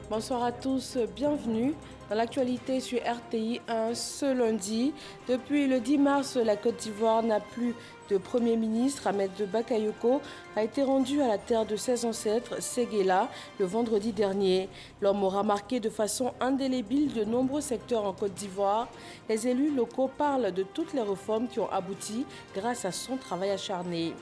Bonsoir à tous, bienvenue dans l'actualité sur RTI 1 ce lundi. Depuis le 10 mars, la Côte d'Ivoire n'a plus de Premier ministre. Ahmed Bakayoko a été rendu à la terre de ses ancêtres, Séguéla, le vendredi dernier. L'homme aura marqué de façon indélébile de nombreux secteurs en Côte d'Ivoire. Les élus locaux parlent de toutes les réformes qui ont abouti grâce à son travail acharné.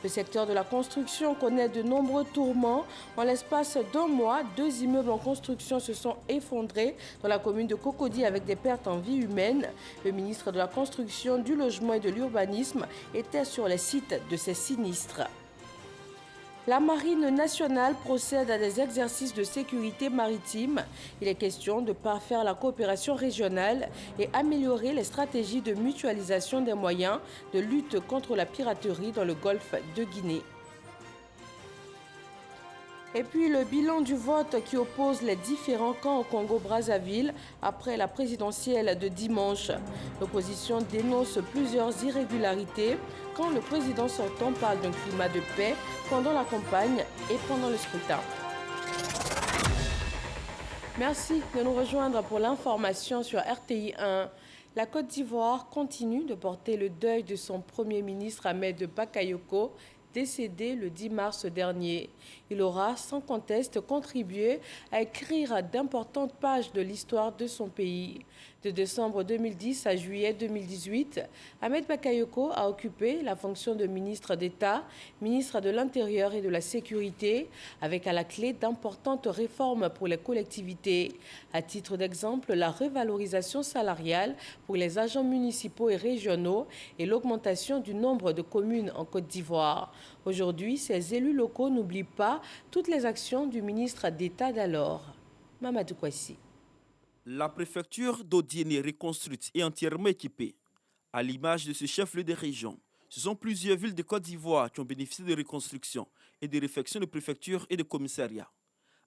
Le secteur de la construction connaît de nombreux tourments. En l'espace d'un mois, 2 immeubles en construction se sont effondrés dans la commune de Cocody avec des pertes en vie humaine. Le ministre de la Construction, du Logement et de l'Urbanisme était sur les sites de ces sinistres. La Marine nationale procède à des exercices de sécurité maritime. Il est question de parfaire la coopération régionale et améliorer les stratégies de mutualisation des moyens de lutte contre la piraterie dans le golfe de Guinée. Et puis le bilan du vote qui oppose les différents camps au Congo-Brazzaville après la présidentielle de dimanche. L'opposition dénonce plusieurs irrégularités quand le président sortant parle d'un climat de paix pendant la campagne et pendant le scrutin. Merci de nous rejoindre pour l'information sur RTI 1. La Côte d'Ivoire continue de porter le deuil de son Premier ministre Ahmed Bakayoko, décédé le 10 mars dernier. Il aura sans conteste contribué à écrire d'importantes pages de l'histoire de son pays. De décembre 2010 à juillet 2018, Ahmed Bakayoko a occupé la fonction de ministre d'État, ministre de l'Intérieur et de la Sécurité, avec à la clé d'importantes réformes pour les collectivités. À titre d'exemple, la revalorisation salariale pour les agents municipaux et régionaux et l'augmentation du nombre de communes en Côte d'Ivoire. Aujourd'hui, ces élus locaux n'oublient pas toutes les actions du ministre d'État d'alors, Mamadou Kouassi. La préfecture d'Odiéné reconstruite et entièrement équipée, à l'image de ce chef-lieu de région, ce sont plusieurs villes de Côte d'Ivoire qui ont bénéficié de reconstruction et de réfection de préfectures et de commissariats.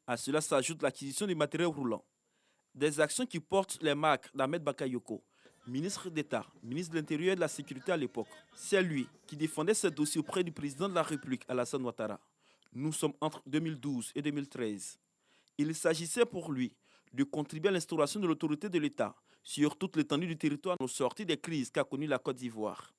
À cela s'ajoute l'acquisition des matériels roulants. Des actions qui portent les marques d'Ahmed Bakayoko, ministre d'État, ministre de l'Intérieur et de la Sécurité à l'époque. C'est lui qui défendait ce dossier auprès du président de la République, Alassane Ouattara. Nous sommes entre 2012 et 2013. Il s'agissait pour lui de contribuer à l'instauration de l'autorité de l'État sur toute l'étendue du territoire aux sorties des crises qu'a connues la Côte d'Ivoire.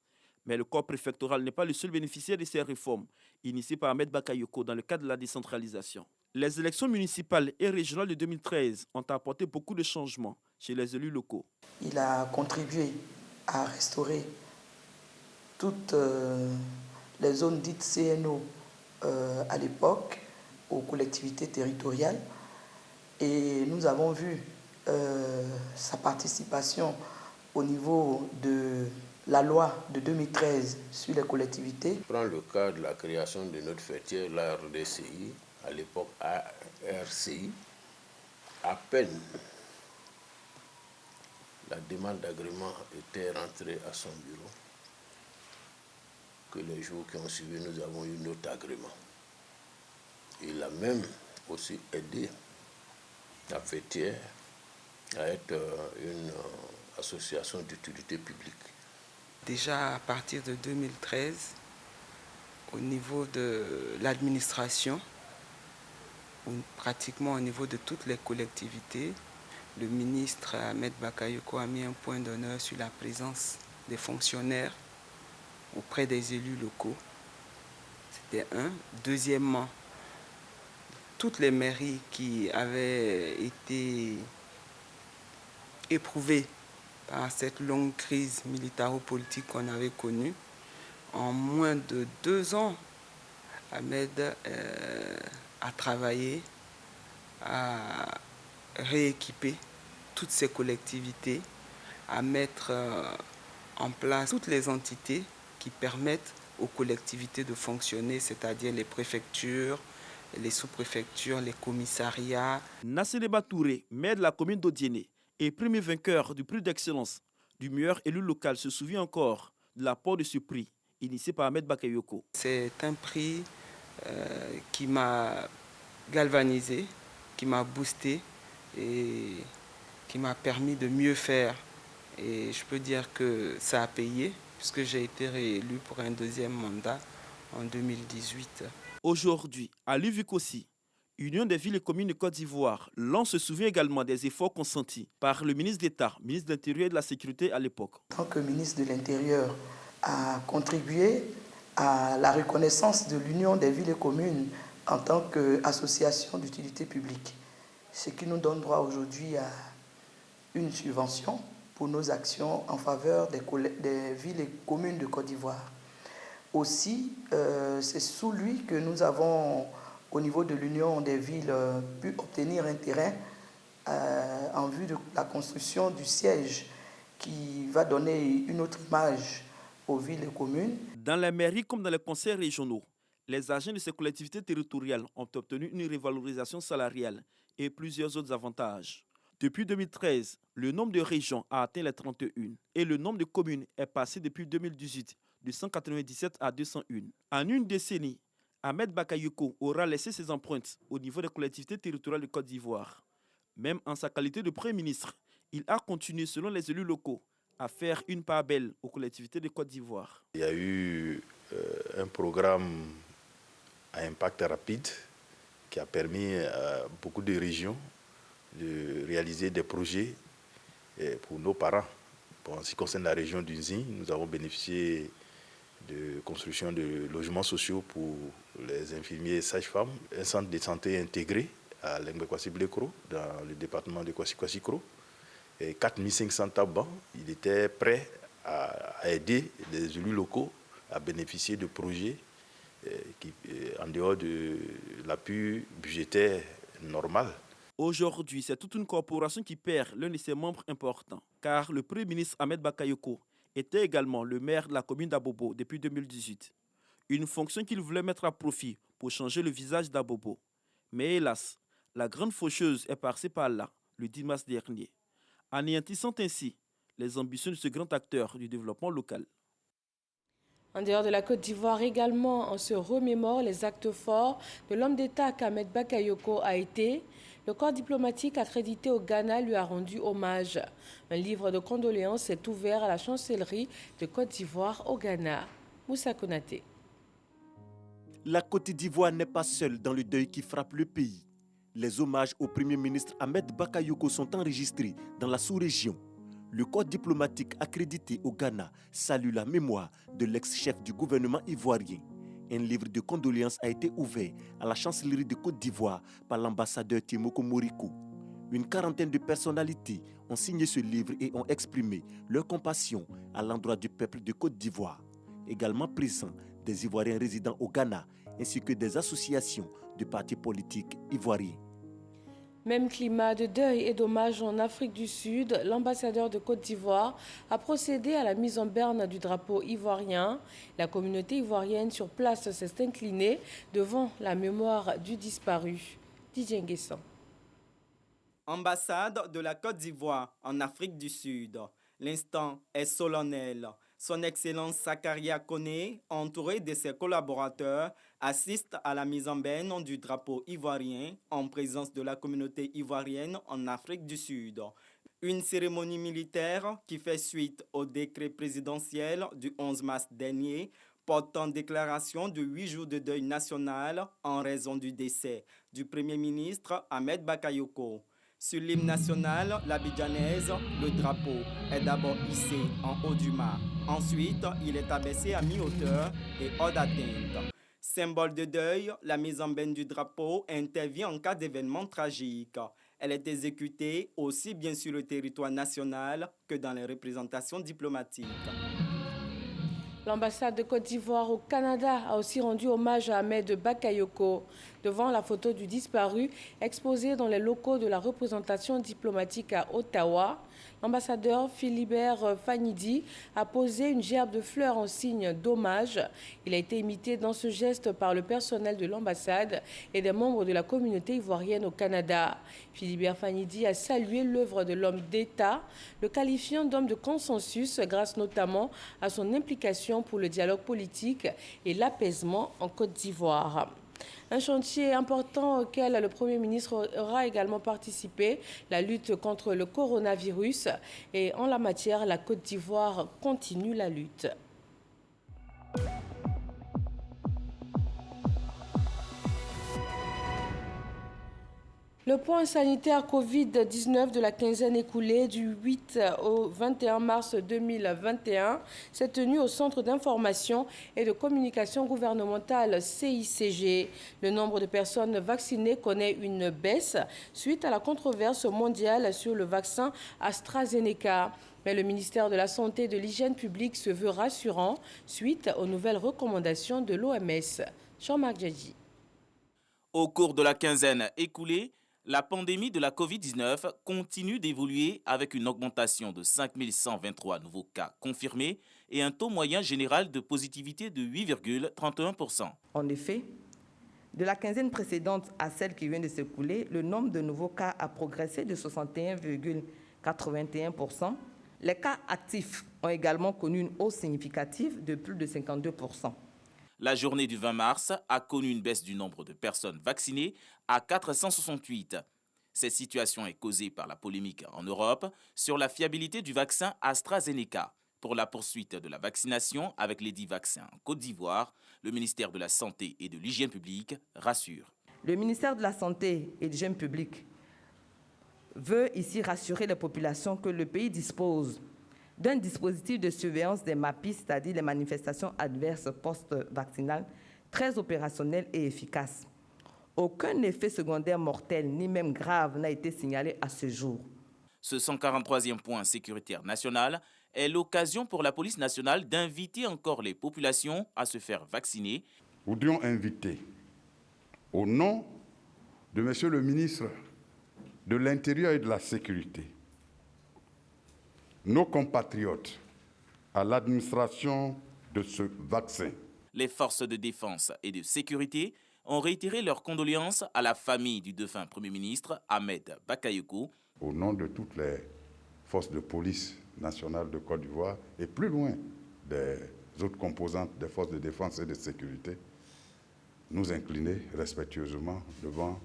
Mais le corps préfectoral n'est pas le seul bénéficiaire de ces réformes initiées par Ahmed Bakayoko dans le cadre de la décentralisation. Les élections municipales et régionales de 2013 ont apporté beaucoup de changements chez les élus locaux. Il a contribué à restaurer toutes les zones dites CNO à l'époque aux collectivités territoriales. Et nous avons vu sa participation au niveau de la loi de 2013 sur les collectivités. Je prends le cas de la création de notre fêtière, la RDCI, à l'époque ARCI. À peine la demande d'agrément était rentrée à son bureau que les jours qui ont suivi, nous avons eu notre agrément. Il a même aussi aidé la fêtière à être une association d'utilité publique. Déjà à partir de 2013, au niveau de l'administration, pratiquement au niveau de toutes les collectivités, le ministre Ahmed Bakayoko a mis un point d'honneur sur la présence des fonctionnaires auprès des élus locaux. C'était un. Deuxièmement, toutes les mairies qui avaient été éprouvées par cette longue crise militaro-politique qu'on avait connue, en moins de 2 ans, Ahmed a travaillé à rééquiper toutes ces collectivités, à mettre en place toutes les entités qui permettent aux collectivités de fonctionner, c'est-à-dire les préfectures, les sous-préfectures, les commissariats. Nassereba Touré, maire de la commune d'Odiéné et premier vainqueur du prix d'excellence du meilleur élu local, se souvient encore de l'apport de ce prix initié par Ahmed Bakayoko. C'est un prix qui m'a galvanisé, qui m'a boosté et qui m'a permis de mieux faire. Et je peux dire que ça a payé puisque j'ai été réélu pour un 2e mandat en 2018. Aujourd'hui, à Livikosi, Union des villes et communes de Côte d'Ivoire, l'on se souvient également des efforts consentis par le ministre d'État, ministre de l'Intérieur et de la Sécurité à l'époque. En tant que ministre de l'Intérieur, a contribué à la reconnaissance de l'Union des villes et communes en tant qu'association d'utilité publique, ce qui nous donne droit aujourd'hui à une subvention pour nos actions en faveur des villes et communes de Côte d'Ivoire. Aussi, c'est sous lui que nous avons, au niveau de l'Union des villes, pu obtenir un terrain en vue de la construction du siège qui va donner une autre image aux villes et communes. Dans les mairies comme dans les conseils régionaux, les agents de ces collectivités territoriales ont obtenu une revalorisation salariale et plusieurs autres avantages. Depuis 2013, le nombre de régions a atteint les 31 et le nombre de communes est passé depuis 2018 de 197 à 201. En une décennie, Ahmed Bakayoko aura laissé ses empreintes au niveau des collectivités territoriales de Côte d'Ivoire. Même en sa qualité de Premier ministre, il a continué, selon les élus locaux, à faire une part belle aux collectivités de Côte d'Ivoire. Il y a eu un programme à impact rapide qui a permis à beaucoup de régions de réaliser des projets pour nos parents. En ce qui concerne la région d'Unzi, nous avons bénéficié de construction de logements sociaux pour les infirmiers sages-femmes, un centre de santé intégré à Lengbe-Kwasi-Blekro, dans le département de Kwasi-Kwasi-Kro, et 4500 tabacs. Il était prêt à aider les élus locaux à bénéficier de projets en dehors de l'appui budgétaire normal. Aujourd'hui, c'est toute une corporation qui perd l'un de ses membres importants, car le Premier ministre Ahmed Bakayoko était également le maire de la commune d'Abobo depuis 2018. Une fonction qu'il voulait mettre à profit pour changer le visage d'Abobo. Mais hélas, la grande faucheuse est passée par là le 10 mars dernier, anéantissant ainsi les ambitions de ce grand acteur du développement local. En dehors de la Côte d'Ivoire également, on se remémore les actes forts de l'homme d'État qu'Ahmed Bakayoko a été. Le corps diplomatique accrédité au Ghana lui a rendu hommage. Un livre de condoléances est ouvert à la chancellerie de Côte d'Ivoire au Ghana. Moussa Konaté. La Côte d'Ivoire n'est pas seule dans le deuil qui frappe le pays. Les hommages au Premier ministre Ahmed Bakayoko sont enregistrés dans la sous-région. Le corps diplomatique accrédité au Ghana salue la mémoire de l'ex-chef du gouvernement ivoirien. Un livre de condoléances a été ouvert à la chancellerie de Côte d'Ivoire par l'ambassadeur Timoko Moriko. Une quarantaine de personnalités ont signé ce livre et ont exprimé leur compassion à l'endroit du peuple de Côte d'Ivoire. Également présents des Ivoiriens résidant au Ghana ainsi que des associations de partis politiques ivoiriens. Même climat de deuil et d'hommage en Afrique du Sud, l'ambassadeur de Côte d'Ivoire a procédé à la mise en berne du drapeau ivoirien. La communauté ivoirienne sur place s'est inclinée devant la mémoire du disparu. Didier Nguessan. Ambassade de la Côte d'Ivoire en Afrique du Sud. L'instant est solennel. Son Excellence Sakaria Koné, entouré de ses collaborateurs, assiste à la mise en berne du drapeau ivoirien en présence de la communauté ivoirienne en Afrique du Sud. Une cérémonie militaire qui fait suite au décret présidentiel du 11 mars dernier portant déclaration de 8 jours de deuil national en raison du décès du Premier ministre Ahmed Bakayoko. Sur l'hymne national, l'abidjanaise, le drapeau est d'abord hissé en haut du mât. Ensuite, il est abaissé à mi-hauteur et hors d'atteinte. Symbole de deuil, la mise en berne du drapeau intervient en cas d'événement tragique. Elle est exécutée aussi bien sur le territoire national que dans les représentations diplomatiques. L'ambassade de Côte d'Ivoire au Canada a aussi rendu hommage à Ahmed Bakayoko devant la photo du disparu exposée dans les locaux de la représentation diplomatique à Ottawa. L'ambassadeur Philibert Fanidi a posé une gerbe de fleurs en signe d'hommage. Il a été imité dans ce geste par le personnel de l'ambassade et des membres de la communauté ivoirienne au Canada. Philibert Fanidi a salué l'œuvre de l'homme d'État, le qualifiant d'homme de consensus grâce notamment à son implication pour le dialogue politique et l'apaisement en Côte d'Ivoire. Un chantier important auquel le Premier ministre aura également participé, la lutte contre le coronavirus. Et en la matière, la Côte d'Ivoire continue la lutte. Le point sanitaire Covid-19 de la quinzaine écoulée du 8 au 21 mars 2021 s'est tenu au Centre d'information et de communication gouvernementale CICG. Le nombre de personnes vaccinées connaît une baisse suite à la controverse mondiale sur le vaccin AstraZeneca. Mais le ministère de la Santé et de l'Hygiène publique se veut rassurant suite aux nouvelles recommandations de l'OMS. Jean-Marc Djadji. Au cours de la quinzaine écoulée, la pandémie de la Covid-19 continue d'évoluer avec une augmentation de 5 123 nouveaux cas confirmés et un taux moyen général de positivité de 8,31%. En effet, de la quinzaine précédente à celle qui vient de s'écouler, le nombre de nouveaux cas a progressé de 61,81%. Les cas actifs ont également connu une hausse significative de plus de 52%. La journée du 20 mars a connu une baisse du nombre de personnes vaccinées à 468. Cette situation est causée par la polémique en Europe sur la fiabilité du vaccin AstraZeneca. Pour la poursuite de la vaccination avec les 10 vaccins en Côte d'Ivoire, le ministère de la Santé et de l'Hygiène publique rassure. Le ministère de la Santé et de l'Hygiène publique veut ici rassurer les populations que le pays dispose d'un dispositif de surveillance des MAPI, c'est-à-dire les manifestations adverses post-vaccinales, très opérationnel et efficace. Aucun effet secondaire mortel, ni même grave, n'a été signalé à ce jour. Ce 143e point sécuritaire national est l'occasion pour la police nationale d'inviter encore les populations à se faire vacciner. Nous voudrions inviter, au nom de Monsieur le ministre de l'Intérieur et de la Sécurité, nos compatriotes à l'administration de ce vaccin. Les forces de défense et de sécurité ont réitéré leurs condoléances à la famille du défunt Premier ministre Ahmed Bakayoko. Au nom de toutes les forces de police nationales de Côte d'Ivoire et plus loin des autres composantes des forces de défense et de sécurité, nous incliner respectueusement devant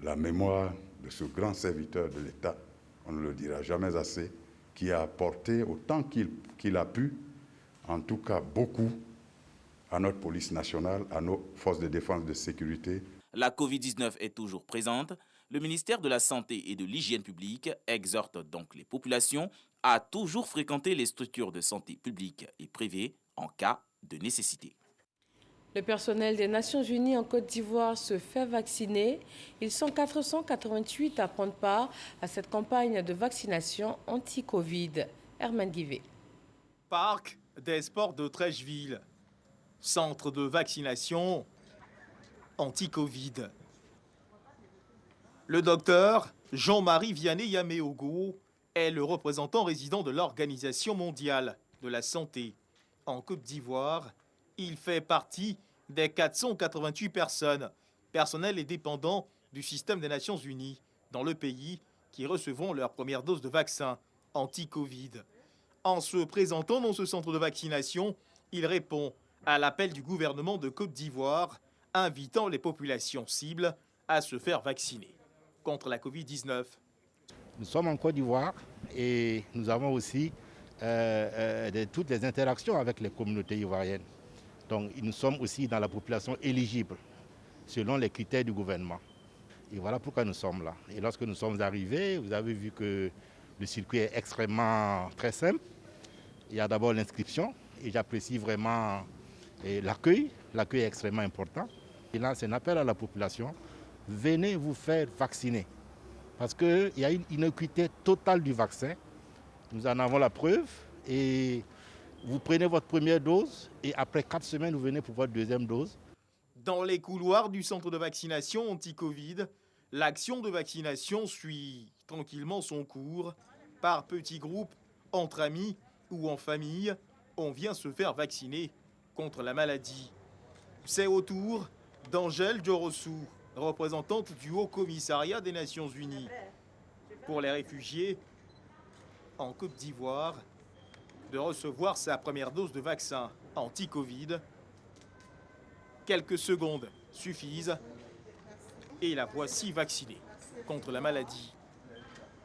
la mémoire de ce grand serviteur de l'État, on ne le dira jamais assez, qui a apporté autant qu'il a pu, en tout cas beaucoup, à notre police nationale, à nos forces de défense et de sécurité. La Covid-19 est toujours présente. Le ministère de la Santé et de l'Hygiène publique exhorte donc les populations à toujours fréquenter les structures de santé publiques et privées en cas de nécessité. Le personnel des Nations Unies en Côte d'Ivoire se fait vacciner. Ils sont 488 à prendre part à cette campagne de vaccination anti-Covid. Herman Guivet. Parc des sports de Trècheville. Centre de vaccination anti-Covid. Le docteur Jean-Marie Vianney Yaméogo est le représentant résident de l'Organisation mondiale de la santé en Côte d'Ivoire. Il fait partie des 488 personnes, personnels et dépendants du système des Nations Unies dans le pays qui recevront leur première dose de vaccin anti-Covid. En se présentant dans ce centre de vaccination, il répond à l'appel du gouvernement de Côte d'Ivoire, invitant les populations cibles à se faire vacciner contre la Covid-19. Nous sommes en Côte d'Ivoire et nous avons aussi toutes les interactions avec les communautés ivoiriennes. Donc nous sommes aussi dans la population éligible selon les critères du gouvernement. Et voilà pourquoi nous sommes là. Et lorsque nous sommes arrivés, vous avez vu que le circuit est extrêmement très simple. Il y a d'abord l'inscription et j'apprécie vraiment l'accueil. L'accueil est extrêmement important. Et là, c'est un appel à la population. Venez vous faire vacciner. Parce qu'il y a une inéquité totale du vaccin. Nous en avons la preuve. Et vous prenez votre première dose et après 4 semaines, vous venez pour votre deuxième dose. Dans les couloirs du centre de vaccination anti-Covid, l'action de vaccination suit tranquillement son cours. Par petits groupes, entre amis ou en famille, on vient se faire vacciner contre la maladie. C'est au tour d'Angèle Djorossou, représentante du Haut Commissariat des Nations Unies pour les réfugiés en Côte d'Ivoire, de recevoir sa première dose de vaccin anti-Covid. Quelques secondes suffisent et la voici vaccinée contre la maladie.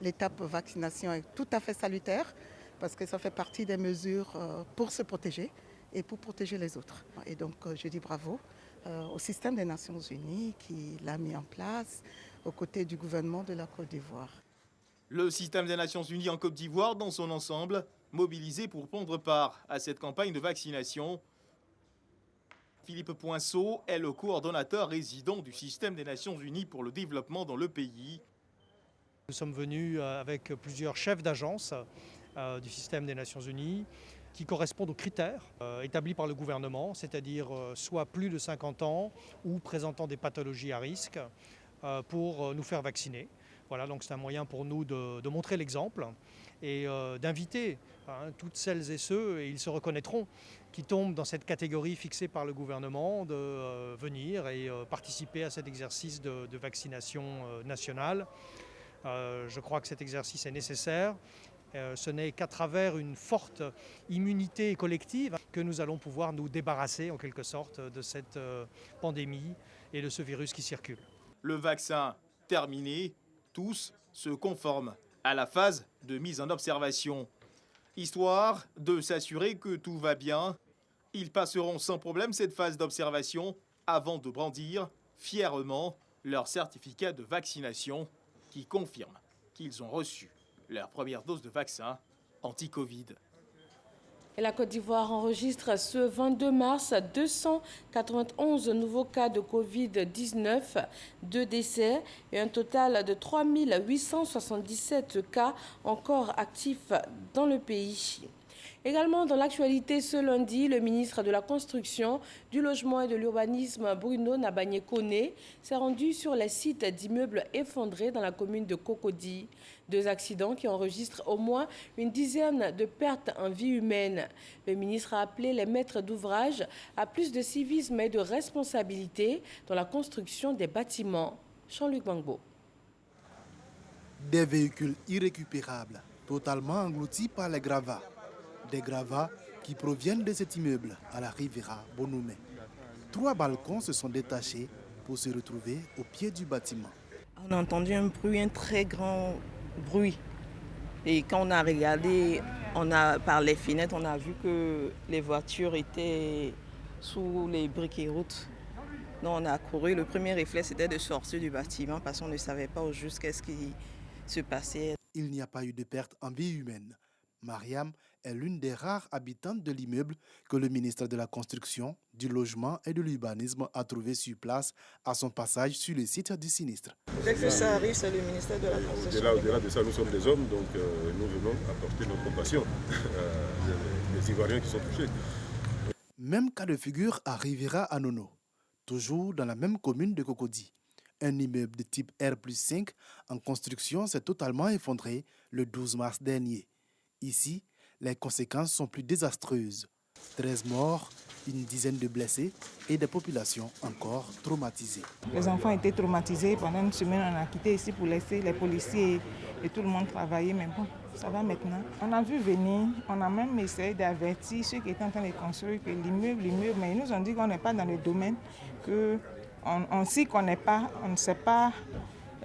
L'étape vaccination est tout à fait salutaire parce que ça fait partie des mesures pour se protéger et pour protéger les autres. Et donc je dis bravo au système des Nations Unies qui l'a mis en place, aux côtés du gouvernement de la Côte d'Ivoire. Le système des Nations Unies en Côte d'Ivoire, dans son ensemble, mobilisé pour prendre part à cette campagne de vaccination. Philippe Poinceau est le coordonnateur résident du système des Nations Unies pour le développement dans le pays. Nous sommes venus avec plusieurs chefs d'agence du système des Nations Unies qui correspondent aux critères établis par le gouvernement, c'est-à-dire soit plus de 50 ans ou présentant des pathologies à risque pour nous faire vacciner. Voilà, donc c'est un moyen pour nous de montrer l'exemple et d'inviter toutes celles et ceux, et ils se reconnaîtront, qui tombent dans cette catégorie fixée par le gouvernement, de venir et participer à cet exercice de vaccination nationale. Je crois que cet exercice est nécessaire. Ce n'est qu'à travers une forte immunité collective que nous allons pouvoir nous débarrasser en quelque sorte de cette pandémie et de ce virus qui circule. Le vaccin terminé, tous se conforment à la phase de mise en observation. Histoire de s'assurer que tout va bien, ils passeront sans problème cette phase d'observation avant de brandir fièrement leur certificat de vaccination qui confirme qu'ils ont reçu leur première dose de vaccin anti-Covid. Et la Côte d'Ivoire enregistre ce 22 mars 291 nouveaux cas de Covid-19, 2 décès et un total de 3 877 cas encore actifs dans le pays. Également dans l'actualité ce lundi, le ministre de la Construction, du Logement et de l'Urbanisme, Bruno Nabagné-Koné, s'est rendu sur les sites d'immeubles effondrés dans la commune de Cocody. 2 accidents qui enregistrent au moins une dizaine de pertes en vie humaine. Le ministre a appelé les maîtres d'ouvrage à plus de civisme et de responsabilité dans la construction des bâtiments. Jean-Luc Bangbo. Des véhicules irrécupérables, totalement engloutis par les gravats. Des gravats qui proviennent de cet immeuble à la Riviera Bonoumé. 3 balcons se sont détachés pour se retrouver au pied du bâtiment. On a entendu un bruit, un très grand bruit. Et quand on a regardé, par les fenêtres, on a vu que les voitures étaient sous les briquets routes. Donc on a couru. Le premier réflexe était de sortir du bâtiment parce qu'on ne savait pas au juste qu'est-ce qui se passait. Il n'y a pas eu de perte en vie humaine. Mariam est l'une des rares habitantes de l'immeuble que le ministre de la Construction, du Logement et de l'Urbanisme a trouvé sur place à son passage sur le site du sinistre. Dès que ça arrive, c'est le ministère de la Construction. Au-delà de ça, nous sommes des hommes, donc nous venons apporter notre compassion les Ivoiriens qui sont touchés. Même cas de figure à Riviera Anono, toujours dans la même commune de Cocody. Un immeuble de type R+5 en construction s'est totalement effondré le 12 mars dernier. Ici, les conséquences sont plus désastreuses. 13 morts, une dizaine de blessés et des populations encore traumatisées. Les enfants étaient traumatisés. Pendant une semaine, on a quitté ici pour laisser les policiers et tout le monde travailler. Mais bon, ça va maintenant. On a vu venir, on a même essayé d'avertir ceux qui étaient en train de construire que l'immeuble, mais ils nous ont dit qu'on n'est pas dans le domaine, qu'on s'y connaît pas, on ne sait pas.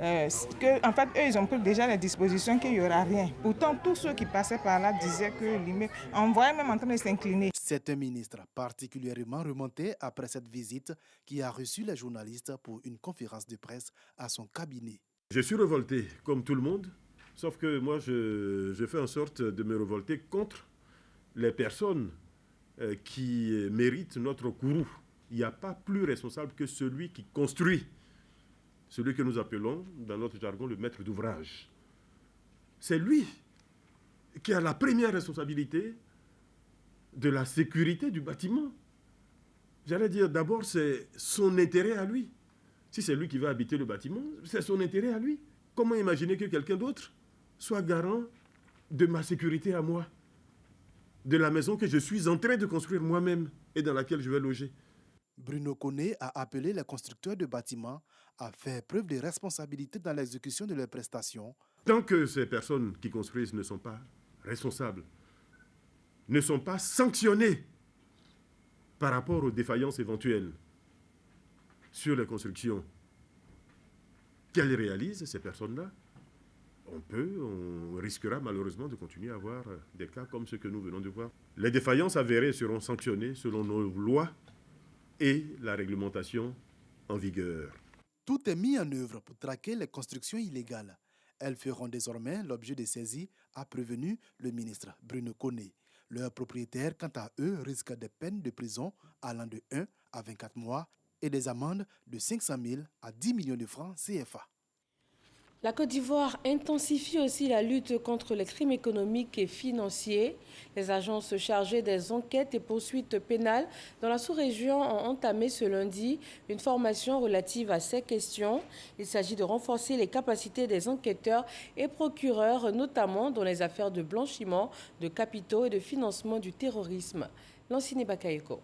En fait, eux, ils ont pris déjà les dispositions qu'il n'y aura rien. Pourtant, tous ceux qui passaient par là disaient que l'immeuble, on voyait même en train de s'incliner. C'est un ministre particulièrement remonté après cette visite qui a reçu les journalistes pour une conférence de presse à son cabinet. Je suis révolté, comme tout le monde, sauf que moi, je fais en sorte de me révolter contre les personnes qui méritent notre courroux. Il n'y a pas plus responsable que celui qui construit. Celui que nous appelons, dans notre jargon, le maître d'ouvrage. C'est lui qui a la première responsabilité de la sécurité du bâtiment. J'allais dire, d'abord, c'est son intérêt à lui. Si c'est lui qui va habiter le bâtiment, c'est son intérêt à lui. Comment imaginer que quelqu'un d'autre soit garant de ma sécurité à moi, de la maison que je suis en train de construire moi-même et dans laquelle je vais loger? Bruno Koné a appelé les constructeurs de bâtiments à faire preuve de responsabilité dans l'exécution de leurs prestations. Tant que ces personnes qui construisent ne sont pas responsables, ne sont pas sanctionnées par rapport aux défaillances éventuelles sur les constructions qu'elles réalisent, ces personnes-là, on risquera malheureusement de continuer à avoir des cas comme ceux que nous venons de voir. Les défaillances avérées seront sanctionnées selon nos lois et la réglementation en vigueur. Tout est mis en œuvre pour traquer les constructions illégales. Elles feront désormais l'objet de saisies, a prévenu le ministre Bruno Koné. Leurs propriétaires, quant à eux, risquent des peines de prison allant de 1 à 24 mois et des amendes de 500 000 à 10 millions de francs CFA. La Côte d'Ivoire intensifie aussi la lutte contre les crimes économiques et financiers. Les agences chargées des enquêtes et poursuites pénales dans la sous-région ont entamé ce lundi une formation relative à ces questions. Il s'agit de renforcer les capacités des enquêteurs et procureurs, notamment dans les affaires de blanchiment de capitaux et de financement du terrorisme. Lancine Bakayoko.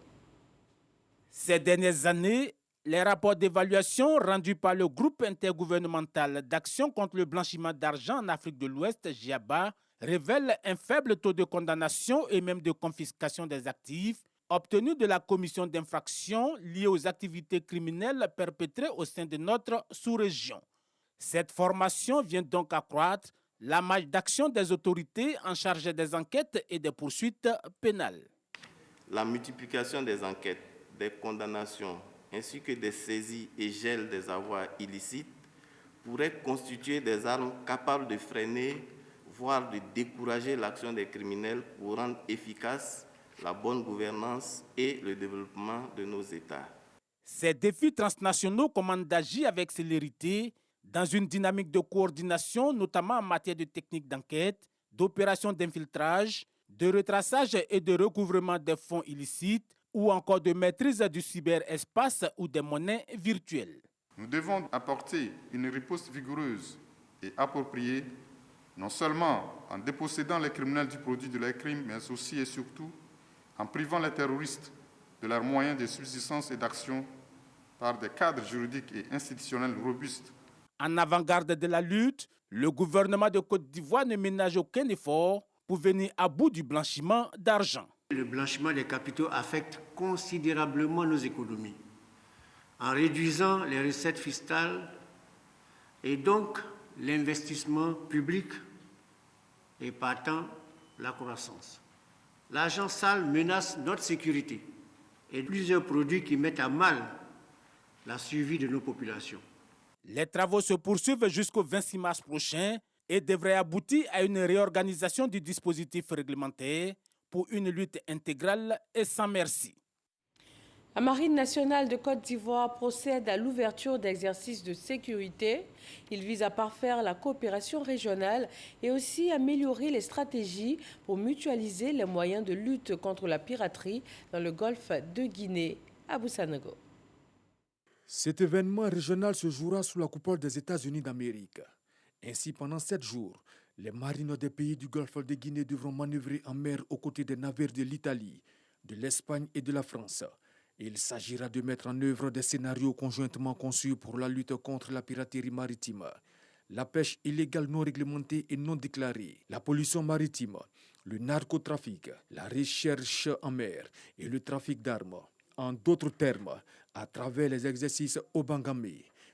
Ces dernières années, les rapports d'évaluation rendus par le groupe intergouvernemental d'action contre le blanchiment d'argent en Afrique de l'Ouest, GIABA, révèlent un faible taux de condamnation et même de confiscation des actifs obtenus de la commission d'infraction liée aux activités criminelles perpétrées au sein de notre sous-région. Cette formation vient donc accroître la marge d'action des autorités en charge des enquêtes et des poursuites pénales. La multiplication des enquêtes, des condamnations, ainsi que des saisies et gels des avoirs illicites pourraient constituer des armes capables de freiner, voire de décourager l'action des criminels pour rendre efficace la bonne gouvernance et le développement de nos États. Ces défis transnationaux commandent d'agir avec célérité dans une dynamique de coordination, notamment en matière de techniques d'enquête, d'opérations d'infiltrage, de retraçage et de recouvrement des fonds illicites, ou encore de maîtrise du cyberespace ou des monnaies virtuelles. Nous devons apporter une riposte vigoureuse et appropriée, non seulement en dépossédant les criminels du produit de leurs crimes, mais aussi et surtout en privant les terroristes de leurs moyens de subsistance et d'action par des cadres juridiques et institutionnels robustes. En avant-garde de la lutte, le gouvernement de Côte d'Ivoire ne ménage aucun effort pour venir à bout du blanchiment d'argent. Le blanchiment des capitaux affecte considérablement nos économies, en réduisant les recettes fiscales et donc l'investissement public et partant la croissance. L'argent sale menace notre sécurité et plusieurs produits qui mettent à mal la survie de nos populations. Les travaux se poursuivent jusqu'au 26 mars prochain et devraient aboutir à une réorganisation du dispositif réglementaire pour une lutte intégrale et sans merci. La Marine nationale de Côte d'Ivoire procède à l'ouverture d'exercices de sécurité. Il vise à parfaire la coopération régionale et aussi améliorer les stratégies pour mutualiser les moyens de lutte contre la piraterie dans le golfe de Guinée. À Boussanogo. Cet événement régional se jouera sous la coupole des États-Unis d'Amérique. Ainsi, pendant 7 jours, les marines des pays du golfe de Guinée devront manœuvrer en mer aux côtés des navires de l'Italie, de l'Espagne et de la France. Il s'agira de mettre en œuvre des scénarios conjointement conçus pour la lutte contre la piraterie maritime, la pêche illégale non réglementée et non déclarée, la pollution maritime, le narcotrafic, la recherche en mer et le trafic d'armes. En d'autres termes, à travers les exercices Obangame,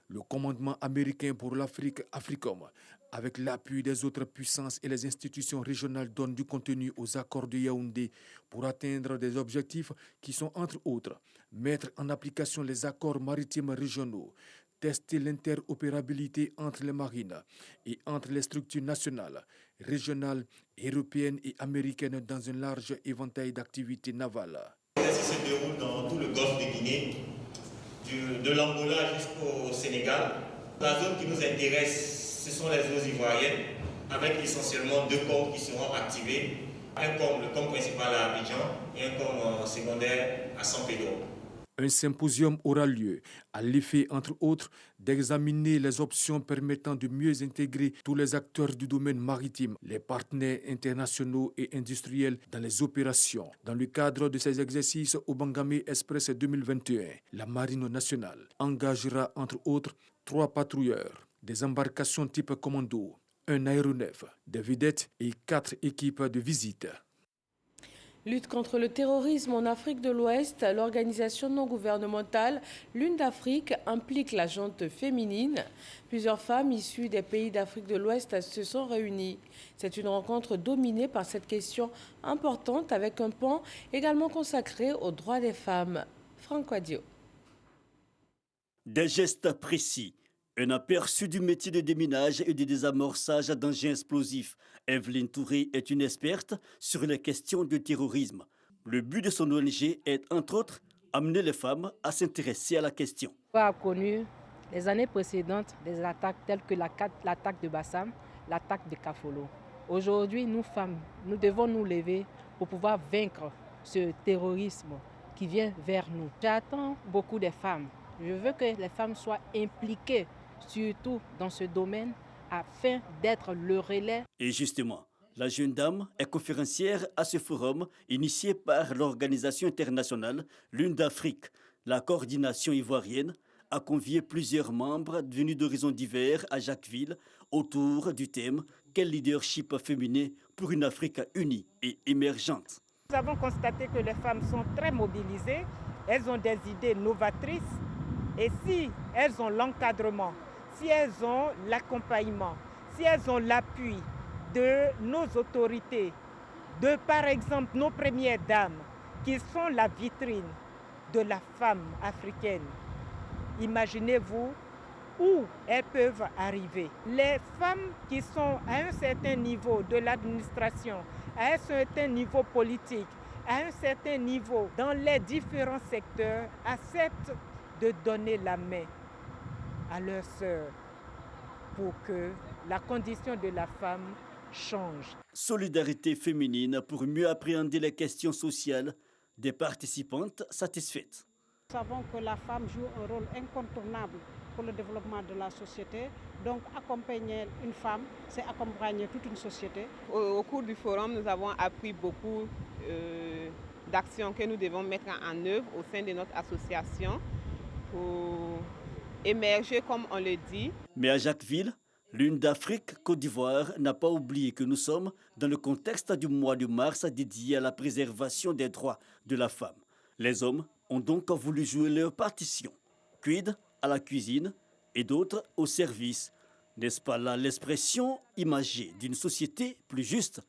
le commandement américain pour l'Afrique, AFRICOM, avec l'appui des autres puissances et les institutions régionales, donne du contenu aux accords de Yaoundé pour atteindre des objectifs qui sont, entre autres, mettre en application les accords maritimes régionaux, tester l'interopérabilité entre les marines et entre les structures nationales, régionales, européennes et américaines dans un large éventail d'activités navales. L'exercice se déroule dans tout le golfe de Guinée, de l'Angola jusqu'au Sénégal. La zone qui nous intéresse, ce sont les eaux ivoiriennes, avec essentiellement 2 cônes qui seront activés. Un cône, le cône principal à Abidjan et un cône secondaire à San Pedro. Un symposium aura lieu à l'effet, entre autres, d'examiner les options permettant de mieux intégrer tous les acteurs du domaine maritime, les partenaires internationaux et industriels dans les opérations. Dans le cadre de ces exercices Obangame Express 2021, la Marine nationale engagera, entre autres, 3 patrouilleurs, des embarcations type commando, un aéronef, des vedettes et 4 équipes de visite. Lutte contre le terrorisme en Afrique de l'Ouest, l'organisation non gouvernementale Lune d'Afrique implique la gente féminine. Plusieurs femmes issues des pays d'Afrique de l'Ouest se sont réunies. C'est une rencontre dominée par cette question importante avec un pan également consacré aux droits des femmes. Franck Wadio. Des gestes précis, Un aperçu du métier de déminage et de désamorçage d'engins explosifs. Evelyne Touré est une experte sur les questions de terrorisme. Le but de son ONG est, entre autres, amener les femmes à s'intéresser à la question. On a connu les années précédentes des attaques telles que l'attaque de Bassam, l'attaque de Kafolo. Aujourd'hui, nous femmes, nous devons nous lever pour pouvoir vaincre ce terrorisme qui vient vers nous. J'attends beaucoup des femmes. Je veux que les femmes soient impliquées, surtout dans ce domaine, afin d'être le relais. Et justement, la jeune dame est conférencière à ce forum initié par l'organisation internationale Lune d'Afrique. La coordination ivoirienne a convié plusieurs membres venus d'horizons divers à Jacquesville autour du thème « Quel leadership féminin pour une Afrique unie et émergente ?» Nous avons constaté que les femmes sont très mobilisées, elles ont des idées novatrices et si elles ont l'encadrement, si elles ont l'accompagnement, si elles ont l'appui de nos autorités, de par exemple nos premières dames qui sont la vitrine de la femme africaine, imaginez-vous où elles peuvent arriver. Les femmes qui sont à un certain niveau de l'administration, à un certain niveau politique, à un certain niveau dans les différents secteurs, acceptent de donner la main à leurs sœurs pour que la condition de la femme change. Solidarité féminine pour mieux appréhender les questions sociales des participantes satisfaites. Nous savons que la femme joue un rôle incontournable pour le développement de la société. Donc accompagner une femme, c'est accompagner toute une société. Au cours du forum, nous avons appris beaucoup d'actions que nous devons mettre en œuvre au sein de notre association pour émerger, comme on le dit. Mais à Jacquesville, Lune d'Afrique Côte d'Ivoire n'a pas oublié que nous sommes dans le contexte du mois de mars dédié à la préservation des droits de la femme. Les hommes ont donc voulu jouer leur partition. Quid à la cuisine et d'autres au service. N'est-ce pas là l'expression imagée d'une société plus juste?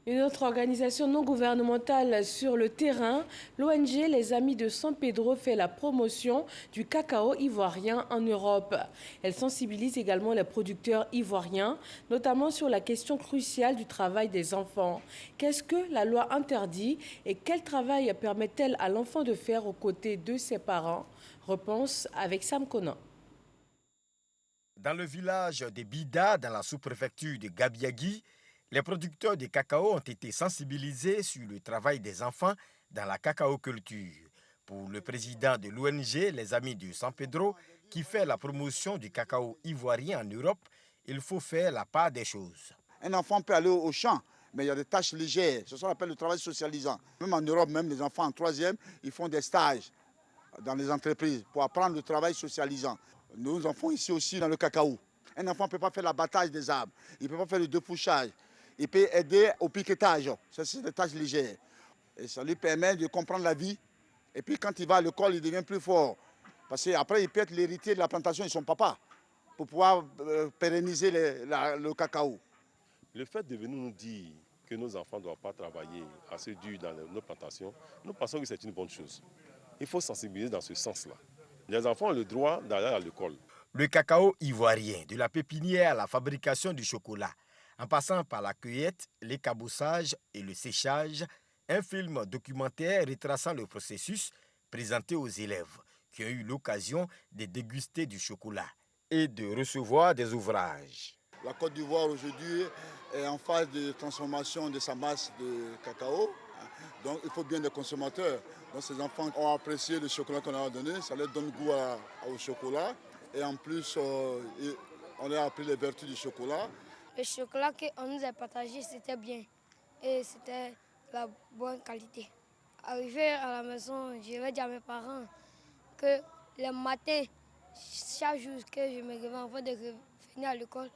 Une autre organisation non gouvernementale sur le terrain, l'ONG Les Amis de San Pedro fait la promotion du cacao ivoirien en Europe. Elle sensibilise également les producteurs ivoiriens, notamment sur la question cruciale du travail des enfants. Qu'est-ce que la loi interdit et quel travail permet-elle à l'enfant de faire aux côtés de ses parents? Réponse avec Sam Conan. Dans le village de Bida, dans la sous-préfecture de Gabiagui, les producteurs de cacao ont été sensibilisés sur le travail des enfants dans la cacaoculture. Pour le président de l'ONG Les Amis de San Pedro, qui fait la promotion du cacao ivoirien en Europe, il faut faire la part des choses. Un enfant peut aller au champ, mais il y a des tâches légères. C'est ce qu'on appelle le travail socialisant. Même en Europe, même les enfants en 3e, ils font des stages dans les entreprises pour apprendre le travail socialisant. Nous en faisons ici aussi dans le cacao. Un enfant ne peut pas faire l'abattage des arbres, il ne peut pas faire le dépouchage. Il peut aider au piquetage, ça c'est des tâches légères. Et ça lui permet de comprendre la vie. Et puis quand il va à l'école, il devient plus fort. Parce qu'après, il peut être l'héritier de la plantation de son papa pour pouvoir pérenniser le cacao. Le fait de venir nous dire que nos enfants ne doivent pas travailler assez dur dans nos plantations, nous pensons que c'est une bonne chose. Il faut sensibiliser dans ce sens-là. Les enfants ont le droit d'aller à l'école. Le cacao ivoirien, de la pépinière à la fabrication du chocolat, en passant par la cueillette, l'écabossage et le séchage, un film documentaire retraçant le processus présenté aux élèves qui ont eu l'occasion de déguster du chocolat et de recevoir des ouvrages. La Côte d'Ivoire aujourd'hui est en phase de transformation de sa masse de cacao, donc il faut bien des consommateurs. Donc ces enfants ont apprécié le chocolat qu'on leur a donné, ça leur donne goût au chocolat et en plus on leur a appris les vertus du chocolat. Le chocolat qu'on nous a partagé, c'était bien et c'était de la bonne qualité. Arrivé à la maison, je vais dire à mes parents que le matin, chaque jour que je me réveille avant de revenir à l'école,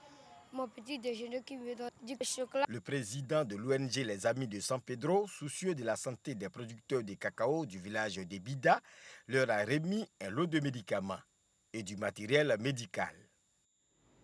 mon petit déjeuner qui me donne du chocolat. Le président de l'ONG Les Amis de San Pedro, soucieux de la santé des producteurs de cacao du village de Bida, leur a remis un lot de médicaments et du matériel médical.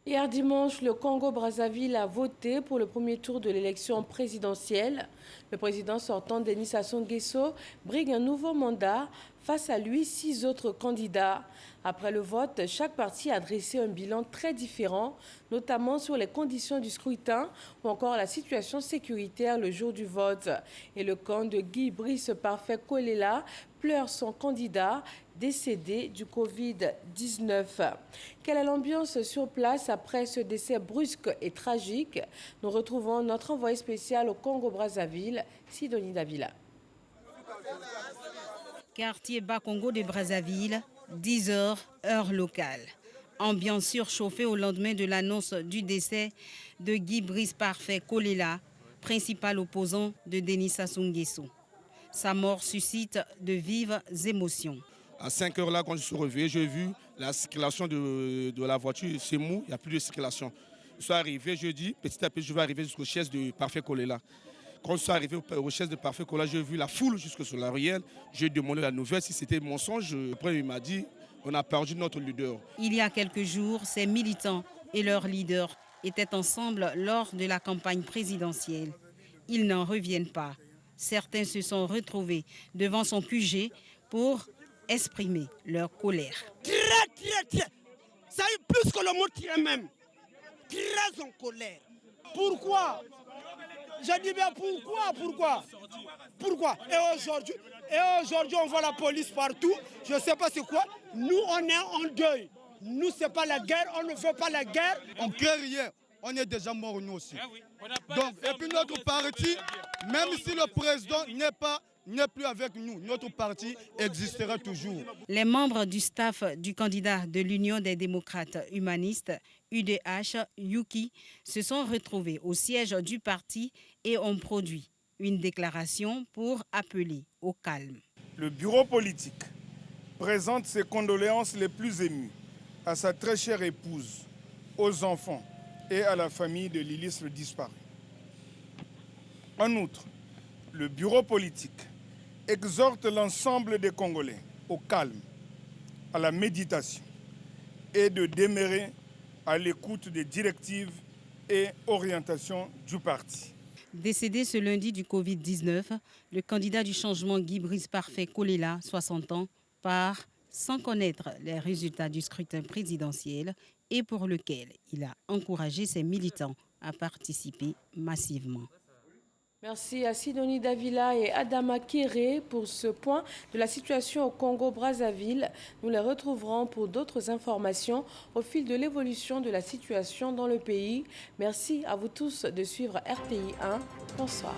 Hier dimanche, le Congo-Brazzaville a voté pour le premier tour de l'élection présidentielle. Le président sortant, Denis Sassou Nguesso, brigue un nouveau mandat Face à lui, 6 autres candidats. Après le vote, chaque parti a dressé un bilan très différent, notamment sur les conditions du scrutin ou encore la situation sécuritaire le jour du vote. Et le camp de Guy Brice Parfait Kolela pleure son candidat décédé du Covid-19. Quelle est l'ambiance sur place après ce décès brusque et tragique? Nous retrouvons notre envoyé spécial au Congo-Brazzaville, Sidonie Davila. Quartier Bas-Congo de Brazzaville, 10 h, heure locale. Ambiance surchauffée au lendemain de l'annonce du décès de Guy Brice Parfait Kolela, principal opposant de Denis Sassou Nguesso. Sa mort suscite de vives émotions. À 5 h là, quand je suis réveillé, j'ai vu la circulation de la voiture. C'est mou, il n'y a plus de circulation. Je suis arrivé, je dis, petit à petit, je vais arriver jusqu'aux chaises de Parfait Kolela. Quand je suis arrivé aux chaises de Parfait Kolela, j'ai vu la foule jusque sur la ruelle. J'ai demandé la nouvelle, si c'était mensonge. Après, il m'a dit, on a perdu notre leader. Il y a quelques jours, ces militants et leurs leaders étaient ensemble lors de la campagne présidentielle. Ils n'en reviennent pas. Certains se sont retrouvés devant son QG pour exprimer leur colère. Très. Ça a eu plus que le mot très même. Très en colère. Pourquoi? Je dis bien pourquoi? Et aujourd'hui, on voit la police partout. Je ne sais pas c'est quoi. Nous, on est en deuil. Nous, ce n'est pas la guerre. On ne veut pas la guerre. On ne crée rien. On est déjà morts nous aussi. Donc, et puis notre parti, même si le président n'est plus avec nous, notre parti existera toujours. Les membres du staff du candidat de l'Union des démocrates humanistes, UDH, Yuki, se sont retrouvés au siège du parti et ont produit une déclaration pour appeler au calme. Le bureau politique présente ses condoléances les plus émues à sa très chère épouse, aux enfants et à la famille de l'illustre disparu. En outre, le bureau politique exhorte l'ensemble des Congolais au calme, à la méditation et de demeurer à l'écoute des directives et orientations du parti. Décédé ce lundi du Covid-19, le candidat du changement Guy Brice Parfait Kolela, 60 ans, part sans connaître les résultats du scrutin présidentiel et pour lequel il a encouragé ses militants à participer massivement. Merci à Sidonie Davila et Adama Kéré pour ce point de la situation au Congo-Brazzaville. Nous les retrouverons pour d'autres informations au fil de l'évolution de la situation dans le pays. Merci à vous tous de suivre RTI 1. Bonsoir.